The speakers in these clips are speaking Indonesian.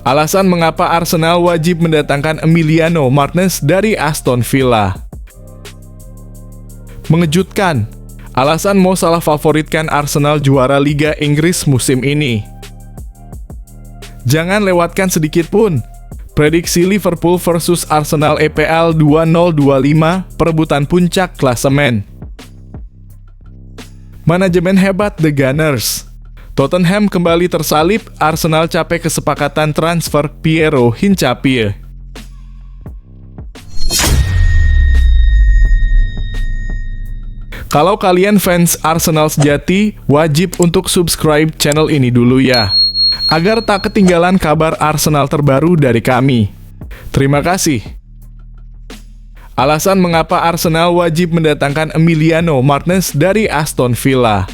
Alasan mengapa Arsenal wajib mendatangkan Emiliano Martinez dari Aston Villa. Mengejutkan, alasan Mo Salah favoritkan Arsenal juara Liga Inggris musim ini. Jangan lewatkan sedikit pun. Prediksi Liverpool versus Arsenal EPL 2025, perebutan puncak klasemen. Manajemen hebat The Gunners. Tottenham kembali tersalip, Arsenal capai kesepakatan transfer Piero Hincapié. Kalau kalian fans Arsenal sejati, wajib untuk subscribe channel ini dulu ya, agar tak ketinggalan kabar Arsenal terbaru dari kami. Terima kasih. Alasan mengapa Arsenal wajib mendatangkan Emiliano Martinez dari Aston Villa.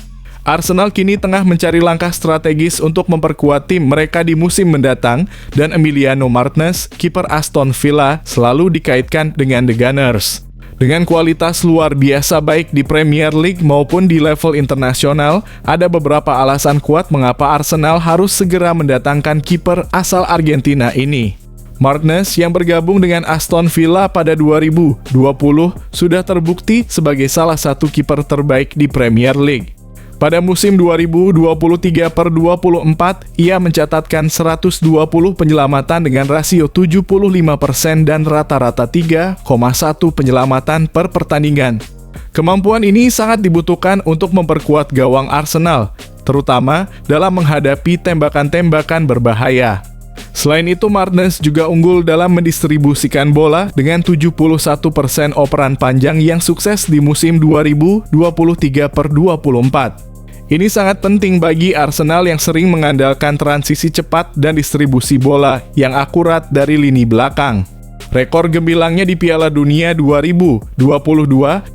Arsenal kini tengah mencari langkah strategis untuk memperkuat tim mereka di musim mendatang, dan Emiliano Martinez, kiper Aston Villa, selalu dikaitkan dengan The Gunners. Dengan kualitas luar biasa baik di Premier League maupun di level internasional, ada beberapa alasan kuat mengapa Arsenal harus segera mendatangkan kiper asal Argentina ini. Martinez yang bergabung dengan Aston Villa pada 2020 sudah terbukti sebagai salah satu kiper terbaik di Premier League. Pada musim 2023/24, ia mencatatkan 120 penyelamatan dengan rasio 75% dan rata-rata 3,1 penyelamatan per pertandingan. Kemampuan ini sangat dibutuhkan untuk memperkuat gawang Arsenal, terutama dalam menghadapi tembakan-tembakan berbahaya. Selain itu, Martinez juga unggul dalam mendistribusikan bola dengan 71% operan panjang yang sukses di musim 2023/24. Ini sangat penting bagi Arsenal yang sering mengandalkan transisi cepat dan distribusi bola yang akurat dari lini belakang. Rekor gemilangnya di Piala Dunia 2022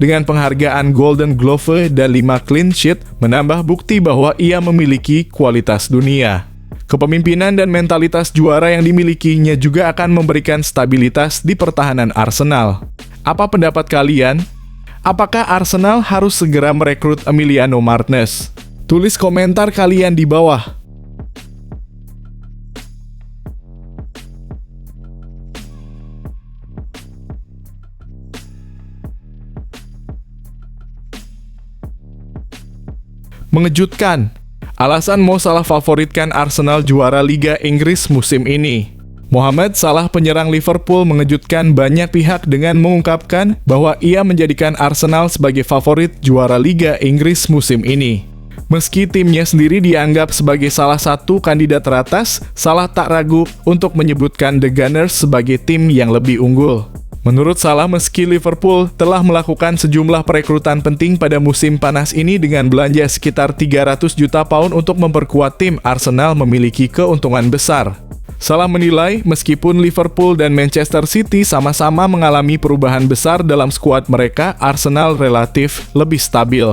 dengan penghargaan Golden Glove dan 5 clean sheet menambah bukti bahwa ia memiliki kualitas dunia. Kepemimpinan dan mentalitas juara yang dimilikinya juga akan memberikan stabilitas di pertahanan Arsenal. Apa pendapat kalian? Apakah Arsenal harus segera merekrut Emiliano Martinez? Tulis komentar kalian di bawah. Mengejutkan, alasan Mo Salah favoritkan Arsenal juara Liga Inggris musim ini. Mohamed Salah, penyerang Liverpool, mengejutkan banyak pihak dengan mengungkapkan bahwa ia menjadikan Arsenal sebagai favorit juara Liga Inggris musim ini. Meski timnya sendiri dianggap sebagai salah satu kandidat teratas, Salah tak ragu untuk menyebutkan The Gunners sebagai tim yang lebih unggul. Menurut Salah, meski Liverpool telah melakukan sejumlah perekrutan penting pada musim panas ini dengan belanja sekitar 300 juta pound untuk memperkuat tim, Arsenal memiliki keuntungan besar. Salah menilai, meskipun Liverpool dan Manchester City sama-sama mengalami perubahan besar dalam skuad mereka, Arsenal relatif lebih stabil.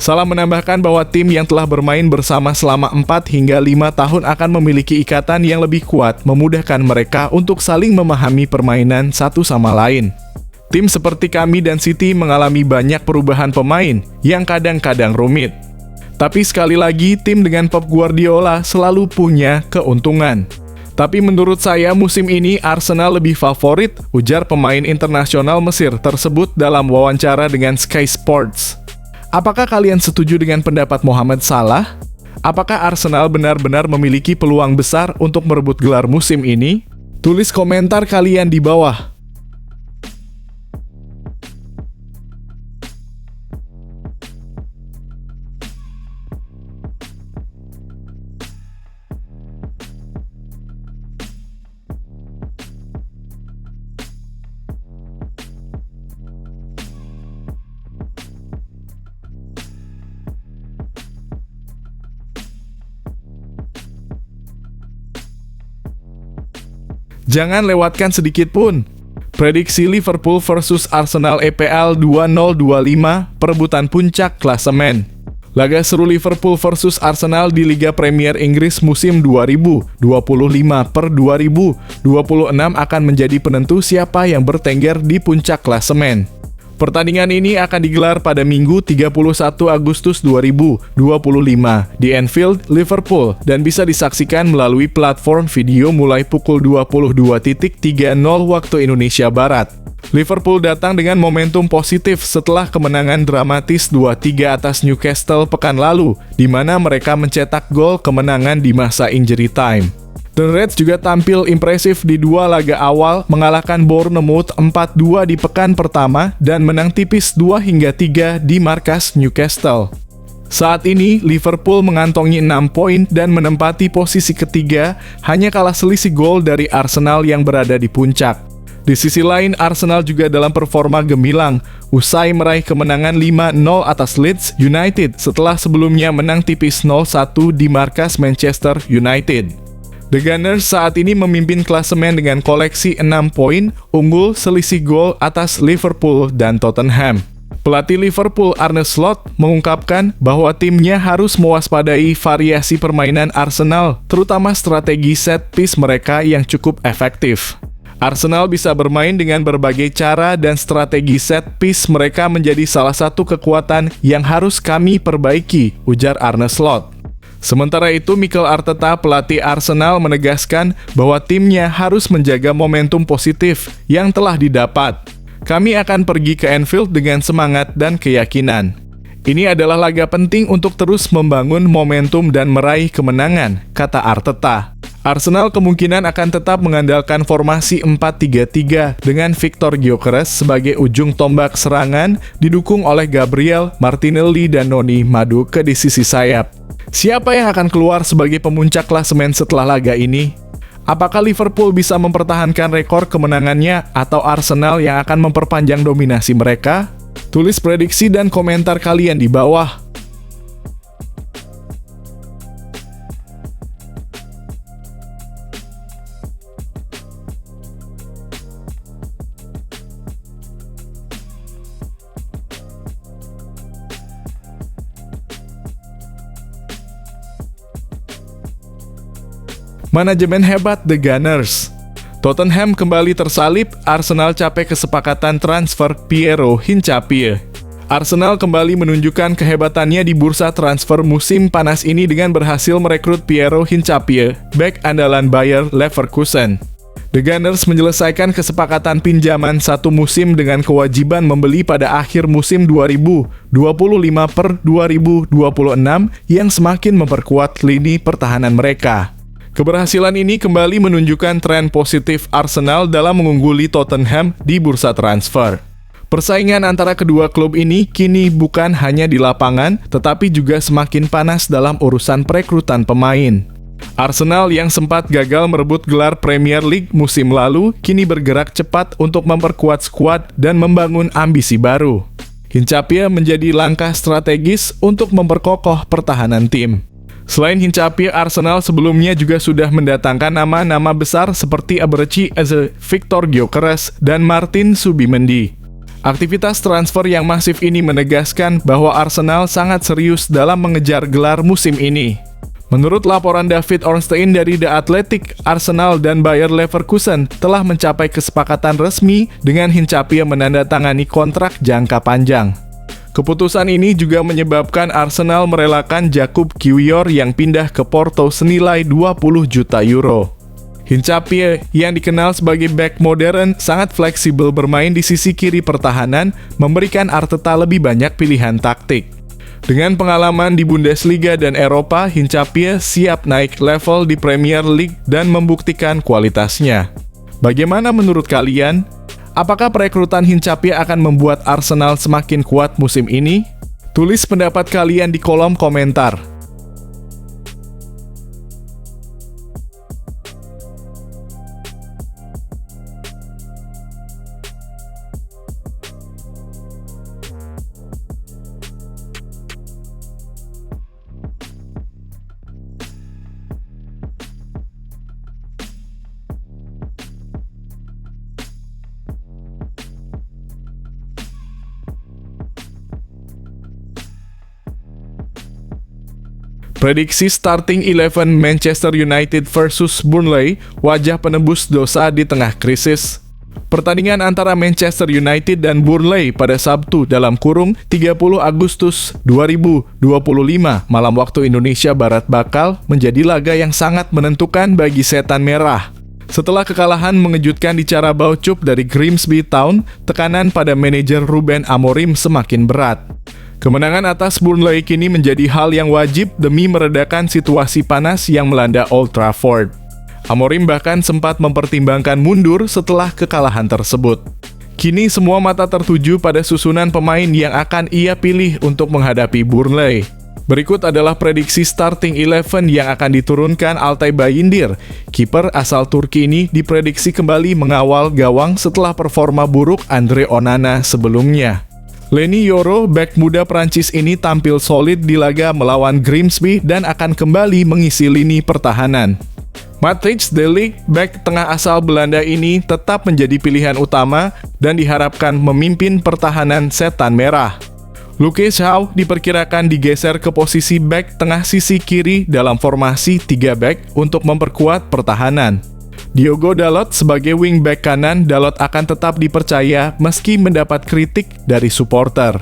Salah menambahkan bahwa tim yang telah bermain bersama selama 4 hingga 5 tahun akan memiliki ikatan yang lebih kuat, memudahkan mereka untuk saling memahami permainan satu sama lain. Tim seperti kami dan City mengalami banyak perubahan pemain yang kadang-kadang rumit. Tapi sekali lagi, tim dengan Pep Guardiola selalu punya keuntungan. Tapi menurut saya musim ini Arsenal lebih favorit, ujar pemain internasional Mesir tersebut dalam wawancara dengan Sky Sports. Apakah kalian setuju dengan pendapat Mohamed Salah? Apakah Arsenal benar-benar memiliki peluang besar untuk merebut gelar musim ini? Tulis komentar kalian di bawah. Jangan lewatkan sedikit pun. Prediksi Liverpool versus Arsenal EPL 2025, perebutan puncak klasemen. Laga seru Liverpool versus Arsenal di Liga Premier Inggris musim 2025/2026 akan menjadi penentu siapa yang bertengger di puncak klasemen. Pertandingan ini akan digelar pada Minggu 31 Agustus 2025 di Anfield, Liverpool, dan bisa disaksikan melalui platform video mulai pukul 22.30 waktu Indonesia Barat. Liverpool datang dengan momentum positif setelah kemenangan dramatis 2-3 atas Newcastle pekan lalu, di mana mereka mencetak gol kemenangan di masa injury time. The Reds juga tampil impresif di dua laga awal, mengalahkan Bournemouth 4-2 di pekan pertama dan menang tipis 2-3 di markas Newcastle. Saat ini, Liverpool mengantongi 6 poin dan menempati posisi ketiga, hanya kalah selisih gol dari Arsenal yang berada di puncak. Di sisi lain, Arsenal juga dalam performa gemilang, usai meraih kemenangan 5-0 atas Leeds United setelah sebelumnya menang tipis 0-1 di markas Manchester United. The Gunners saat ini memimpin klasemen dengan koleksi 6 poin, unggul selisih gol atas Liverpool dan Tottenham. Pelatih Liverpool Arne Slot mengungkapkan bahwa timnya harus mewaspadai variasi permainan Arsenal, terutama strategi set piece mereka yang cukup efektif. Arsenal bisa bermain dengan berbagai cara dan strategi set piece mereka menjadi salah satu kekuatan yang harus kami perbaiki, ujar Arne Slot. Sementara itu, Mikel Arteta, pelatih Arsenal, menegaskan bahwa timnya harus menjaga momentum positif yang telah didapat. Kami akan pergi ke Anfield dengan semangat dan keyakinan. Ini adalah laga penting untuk terus membangun momentum dan meraih kemenangan, kata Arteta. Arsenal kemungkinan akan tetap mengandalkan formasi 4-3-3 dengan Victor Gyökeres sebagai ujung tombak serangan, didukung oleh Gabriel Martinelli dan Noni Madueke di sisi sayap. Siapa yang akan keluar sebagai pemuncak klasemen setelah laga ini? Apakah Liverpool bisa mempertahankan rekor kemenangannya atau Arsenal yang akan memperpanjang dominasi mereka? Tulis prediksi dan komentar kalian di bawah. Manajemen hebat The Gunners. Tottenham kembali tersalip, Arsenal capai kesepakatan transfer Piero Hincapié. Arsenal kembali menunjukkan kehebatannya di bursa transfer musim panas ini dengan berhasil merekrut Piero Hincapié, bek andalan Bayer Leverkusen. The Gunners menyelesaikan kesepakatan pinjaman satu musim dengan kewajiban membeli pada akhir musim 2025/2026 yang semakin memperkuat lini pertahanan mereka. Keberhasilan ini kembali menunjukkan tren positif Arsenal dalam mengungguli Tottenham di bursa transfer. Persaingan antara kedua klub ini kini bukan hanya di lapangan, tetapi juga semakin panas dalam urusan perekrutan pemain. Arsenal yang sempat gagal merebut gelar Premier League musim lalu, kini bergerak cepat untuk memperkuat skuad dan membangun ambisi baru. Hincapié menjadi langkah strategis untuk memperkokoh pertahanan tim. Selain Hincapié, Arsenal sebelumnya juga sudah mendatangkan nama-nama besar seperti Eberechi Eze, Victor Gyökeres, dan Martin Zubimendi. Aktivitas transfer yang masif ini menegaskan bahwa Arsenal sangat serius dalam mengejar gelar musim ini. Menurut laporan David Ornstein dari The Athletic, Arsenal dan Bayer Leverkusen telah mencapai kesepakatan resmi dengan Hincapié menandatangani kontrak jangka panjang. Keputusan ini juga menyebabkan Arsenal merelakan Jakub Kiwior yang pindah ke Porto senilai 20 juta euro. Hincapié yang dikenal sebagai bek modern sangat fleksibel bermain di sisi kiri pertahanan, memberikan Arteta lebih banyak pilihan taktik. Dengan pengalaman di Bundesliga dan Eropa, Hincapié siap naik level di Premier League dan membuktikan kualitasnya. Bagaimana menurut kalian? Apakah perekrutan Hincapié akan membuat Arsenal semakin kuat musim ini? Tulis pendapat kalian di kolom komentar. Prediksi starting 11 Manchester United versus Burnley, wajah penebus dosa di tengah krisis. Pertandingan antara Manchester United dan Burnley pada Sabtu dalam kurung 30 Agustus 2025 malam waktu Indonesia Barat bakal menjadi laga yang sangat menentukan bagi Setan Merah. Setelah kekalahan mengejutkan di Carabao Cup dari Grimsby Town, tekanan pada manajer Ruben Amorim semakin berat. Kemenangan atas Burnley kini menjadi hal yang wajib demi meredakan situasi panas yang melanda Old Trafford. Amorim bahkan sempat mempertimbangkan mundur setelah kekalahan tersebut. Kini semua mata tertuju pada susunan pemain yang akan ia pilih untuk menghadapi Burnley. Berikut adalah prediksi starting 11 yang akan diturunkan Altay Bayindir. Kiper asal Turki ini diprediksi kembali mengawal gawang setelah performa buruk Andre Onana sebelumnya. Leny Yoro, bek muda Prancis ini tampil solid di laga melawan Grimsby dan akan kembali mengisi lini pertahanan. Matthijs de Ligt, bek tengah asal Belanda ini tetap menjadi pilihan utama dan diharapkan memimpin pertahanan Setan Merah. Luke Shaw diperkirakan digeser ke posisi bek tengah sisi kiri dalam formasi 3 bek untuk memperkuat pertahanan. Diogo Dalot sebagai wingback kanan, Dalot akan tetap dipercaya meski mendapat kritik dari supporter.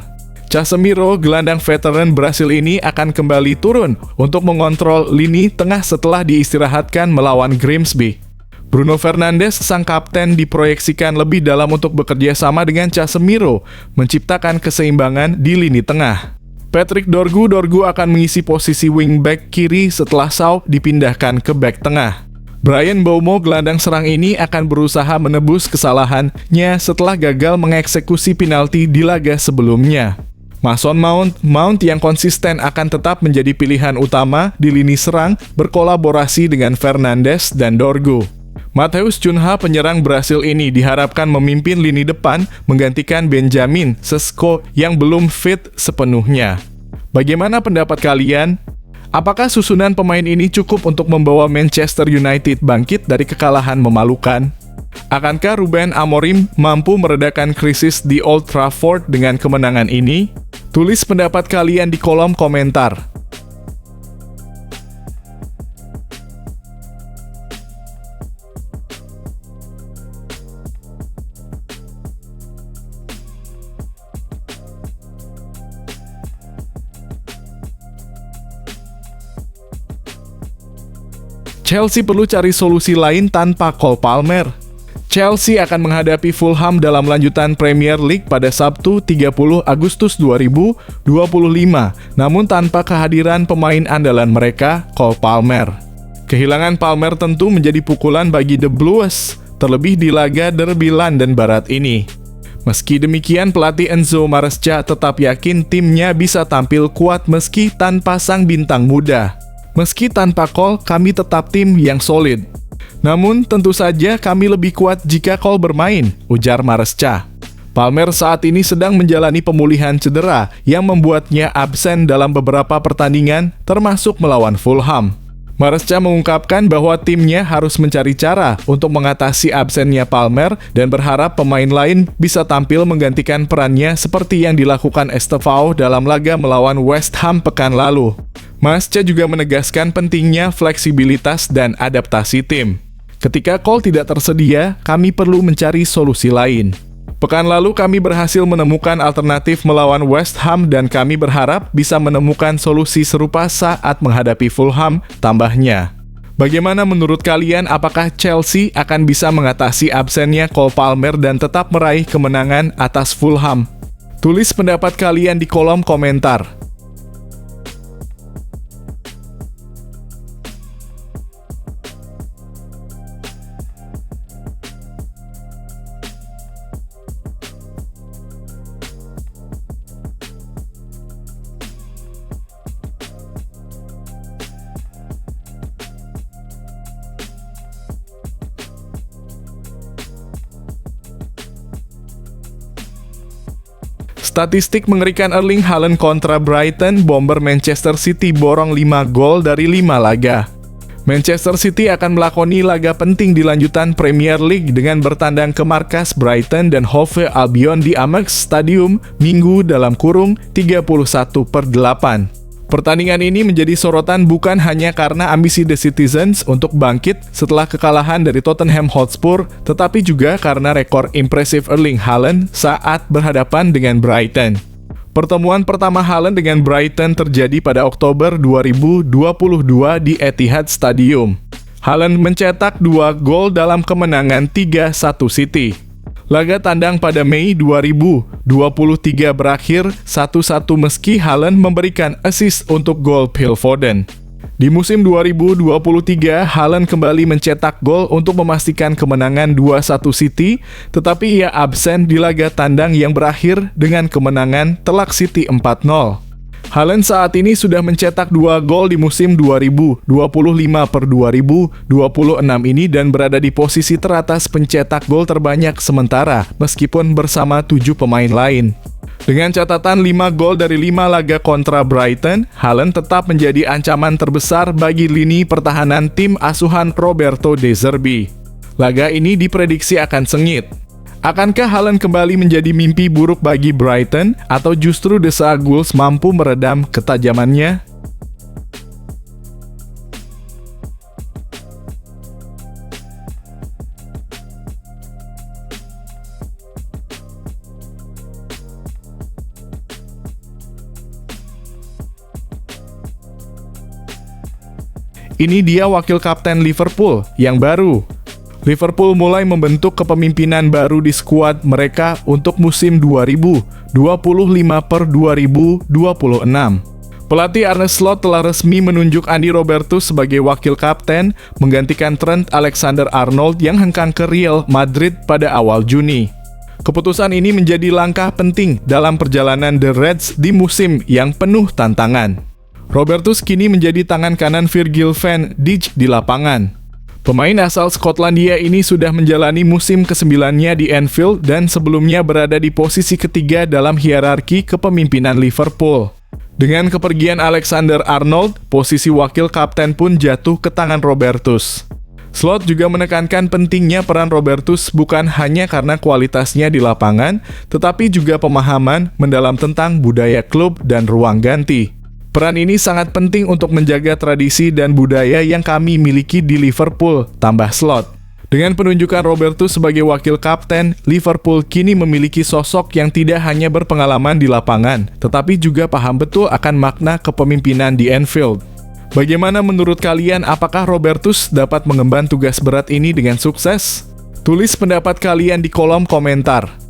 Casemiro, gelandang veteran Brasil ini akan kembali turun untuk mengontrol lini tengah setelah diistirahatkan melawan Grimsby. Bruno Fernandes, sang kapten, diproyeksikan lebih dalam untuk bekerja sama dengan Casemiro, menciptakan keseimbangan di lini tengah. Patrick Dorgu akan mengisi posisi wingback kiri setelah Shaw dipindahkan ke bek tengah. Bryan Mbeumo, gelandang serang ini akan berusaha menebus kesalahannya setelah gagal mengeksekusi penalti di laga sebelumnya. Mason Mount yang konsisten akan tetap menjadi pilihan utama di lini serang berkolaborasi dengan Fernandes dan Dorgu. Matheus Cunha, penyerang Brasil ini diharapkan memimpin lini depan menggantikan Benjamin Sesko yang belum fit sepenuhnya. Bagaimana pendapat kalian? Apakah susunan pemain ini cukup untuk membawa Manchester United bangkit dari kekalahan memalukan? Akankah Ruben Amorim mampu meredakan krisis di Old Trafford dengan kemenangan ini? Tulis pendapat kalian di kolom komentar. Chelsea perlu cari solusi lain tanpa Cole Palmer. Chelsea akan menghadapi Fulham dalam lanjutan Premier League pada Sabtu 30 Agustus 2025, namun tanpa kehadiran pemain andalan mereka, Cole Palmer. Kehilangan Palmer tentu menjadi pukulan bagi The Blues, terlebih di laga derby London Barat ini. Meski demikian, pelatih Enzo Maresca tetap yakin timnya bisa tampil kuat meski tanpa sang bintang muda. Meski tanpa Cole, kami tetap tim yang solid. Namun, tentu saja kami lebih kuat jika Cole bermain, ujar Maresca. Palmer saat ini sedang menjalani pemulihan cedera yang membuatnya absen dalam beberapa pertandingan, termasuk melawan Fulham. Maresca mengungkapkan bahwa timnya harus mencari cara untuk mengatasi absennya Palmer dan berharap pemain lain bisa tampil menggantikan perannya seperti yang dilakukan Estevao dalam laga melawan West Ham pekan lalu. Maresca juga menegaskan pentingnya fleksibilitas dan adaptasi tim. Ketika Cole tidak tersedia, kami perlu mencari solusi lain. Pekan lalu kami berhasil menemukan alternatif melawan West Ham dan kami berharap bisa menemukan solusi serupa saat menghadapi Fulham, tambahnya. Bagaimana menurut kalian, apakah Chelsea akan bisa mengatasi absennya Cole Palmer dan tetap meraih kemenangan atas Fulham? Tulis pendapat kalian di kolom komentar. Statistik mengerikan Erling Haaland kontra Brighton, bomber Manchester City borong 5 gol dari 5 laga. Manchester City akan melakoni laga penting di lanjutan Premier League dengan bertandang ke markas Brighton dan Hove Albion di Amex Stadium Minggu dalam kurung 31/8. Pertandingan ini menjadi sorotan bukan hanya karena ambisi The Citizens untuk bangkit setelah kekalahan dari Tottenham Hotspur, tetapi juga karena rekor impresif Erling Haaland saat berhadapan dengan Brighton. Pertemuan pertama Haaland dengan Brighton terjadi pada Oktober 2022 di Etihad Stadium. Haaland mencetak 2 gol dalam kemenangan 3-1 City. Laga tandang pada Mei 2023 berakhir 1-1 meski Haaland memberikan assist untuk gol Phil Foden. Di musim 2023, Haaland kembali mencetak gol untuk memastikan kemenangan 2-1 City, tetapi ia absen di laga tandang yang berakhir dengan kemenangan telak City 4-0. Haaland saat ini sudah mencetak 2 gol di musim 2025/2026 ini dan berada di posisi teratas pencetak gol terbanyak sementara, meskipun bersama 7 pemain lain. Dengan catatan 5 gol dari 5 laga kontra Brighton, Haaland tetap menjadi ancaman terbesar bagi lini pertahanan tim asuhan Roberto De Zerbi. Laga ini diprediksi akan sengit. Akankah Haaland kembali menjadi mimpi buruk bagi Brighton, atau justru The Seagulls mampu meredam ketajamannya? Ini dia wakil kapten Liverpool yang baru. Liverpool mulai membentuk kepemimpinan baru di skuad mereka untuk musim 2025/2026. Pelatih Arne Slot telah resmi menunjuk Andy Robertson sebagai wakil kapten, menggantikan Trent Alexander-Arnold yang hengkang ke Real Madrid pada awal Juni. Keputusan ini menjadi langkah penting dalam perjalanan The Reds di musim yang penuh tantangan. Robertson kini menjadi tangan kanan Virgil van Dijk di lapangan. Pemain asal Skotlandia ini sudah menjalani musim ke-9-nya di Anfield dan sebelumnya berada di posisi ketiga dalam hierarki kepemimpinan Liverpool. Dengan kepergian Alexander-Arnold, posisi wakil kapten pun jatuh ke tangan Robertson. Slot juga menekankan pentingnya peran Robertson bukan hanya karena kualitasnya di lapangan, tetapi juga pemahaman mendalam tentang budaya klub dan ruang ganti. Peran ini sangat penting untuk menjaga tradisi dan budaya yang kami miliki di Liverpool, tambah Slot. Dengan penunjukan Robertson sebagai wakil kapten, Liverpool kini memiliki sosok yang tidak hanya berpengalaman di lapangan, tetapi juga paham betul akan makna kepemimpinan di Anfield. Bagaimana menurut kalian, apakah Robertson dapat mengemban tugas berat ini dengan sukses? Tulis pendapat kalian di kolom komentar.